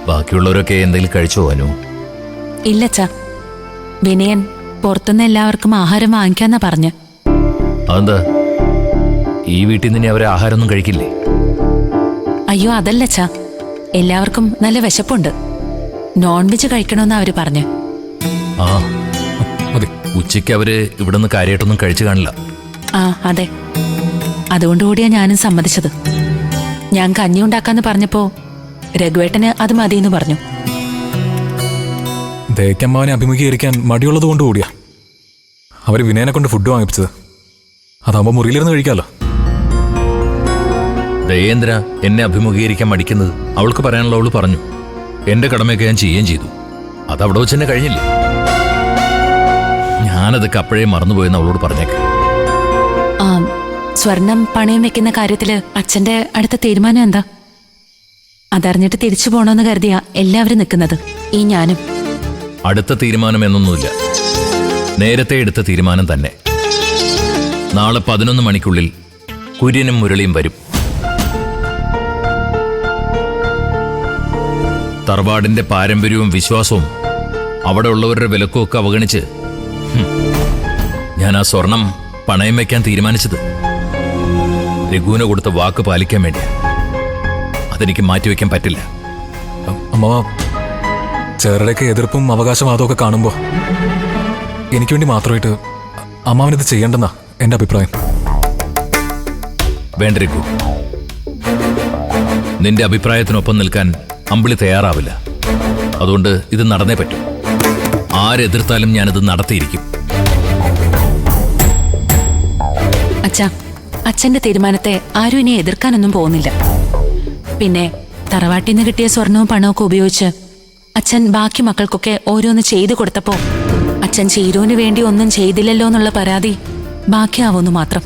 ബാക്കിയുള്ളവരൊക്കെ എന്തെങ്കിലും കഴിച്ചോ അനു? ഇല്ലച്ചാ, വിനയൻ പുറത്തുനിന്ന് എല്ലാവർക്കും ആഹാരം വാങ്ങിക്കാന്നാ പറഞ്ഞ്. അതെന്താ, ഈ വീട്ടിൽ നിന്ന് അവരെ ആഹാരമൊന്നും കഴിക്കില്ലേ? അയ്യോ അതല്ലച്ചാ, എല്ലാവർക്കും നല്ല വിശപ്പുണ്ട്, നോൺ വെജ് കഴിക്കണമെന്നാ അവര് പറഞ്ഞ്. ആ അതെ, ഉച്ചയ്ക്ക് അവര് ഇവിടെ നിന്ന് കാര്യമായിട്ടൊന്നും കഴിച്ചു കാണില്ല. ആ അതെ, അതുകൊണ്ടുകൂടിയാ ഞാനും സമ്മതിച്ചത്. ഞാൻ കഞ്ഞി ഉണ്ടാക്കാന്ന് പറഞ്ഞപ്പോ രഘുവേട്ടന് അത് മതിയെന്ന് പറഞ്ഞു. ദേക്കമ്മാവനെ അഭിമുഖീകരിക്കാൻ മടിയുള്ളത് കൊണ്ടുകൂടിയാ അവര് വിനയനെ കൊണ്ട് ഫുഡ് വാങ്ങിപ്പിച്ചത്. അതാകുമ്പോ മുറിയിലിരുന്ന് കഴിക്കാമല്ലോ. ദയേന്ദ്ര എന്നെ അഭിമുഖീകരിക്കാൻ മടിക്കുന്നത് അവൾക്ക് പറയാനുള്ള അവള് പറഞ്ഞു. എന്റെ കടമയൊക്കെ ഞാൻ ചെയ്യുകയും ചെയ്തു. അതവിടെ വെച്ച് തന്നെ കഴിഞ്ഞില്ലേ? ഞാനതൊക്കെ അപ്പോഴേ മറന്നുപോയെന്ന് അവളോട് പറഞ്ഞേക്ക്. ആ, സ്വർണം പണയം വെക്കുന്ന കാര്യത്തില് അച്ഛന്റെ അടുത്ത തീരുമാനം എന്താ? അതറിഞ്ഞിട്ട് തിരിച്ചു പോണോന്ന് കരുതിയാ എല്ലാവരും നിൽക്കുന്നത്, ഈ ഞാനും. അടുത്ത തീരുമാനം എന്നൊന്നുമില്ല, നേരത്തെ എടുത്ത തീരുമാനം തന്നെ. നാളെ 11 മണിക്കുള്ളിൽ കുര്യനും മുരളിയും വരും. തറവാടിന്റെ പാരമ്പര്യവും വിശ്വാസവും അവിടെ ഉള്ളവരുടെ വിലക്കുമൊക്കെ അവഗണിച്ച് ഞാൻ ആ സ്വർണം പണയം വയ്ക്കാൻ തീരുമാനിച്ചത് രഘുവിന് കൊടുത്ത വാക്ക് പാലിക്കാൻ വേണ്ടിയാ. അതെനിക്ക് മാറ്റിവെക്കാൻ പറ്റില്ല. അമ്മ, ചേരുടെയൊക്കെ എതിർപ്പും അവകാശവാദമൊക്കെ കാണുമ്പോ എനിക്ക് വേണ്ടി മാത്രമായിട്ട് അമ്മാവനിത് ചെയ്യണ്ടെന്നാ എന്റെ അഭിപ്രായം. വേണ്ട രഘു, നിന്റെ അഭിപ്രായത്തിനൊപ്പം നിൽക്കാൻ അമ്പിളി തയ്യാറാവില്ല. അതുകൊണ്ട് ഇത് നടന്നേ പറ്റൂ. ആരെതിർത്താലും ഞാനിത് നടത്തിയിരിക്കും. അച്ഛാ, അച്ഛന്റെ തീരുമാനത്തെ ആരും ഇനി എതിർക്കാനൊന്നും പോകുന്നില്ല. പിന്നെ തറവാട്ടിൽ നിന്ന് കിട്ടിയ സ്വർണവും പണമൊക്കെ ഉപയോഗിച്ച് അച്ഛൻ ബാക്കി മക്കൾക്കൊക്കെ ഓരോന്ന് ചെയ്തു കൊടുത്തപ്പോ അച്ഛൻ ചീരുവിന് വേണ്ടി ഒന്നും ചെയ്തില്ലല്ലോ എന്നുള്ള പരാതി ബാക്കിയാവുന്നു മാത്രം.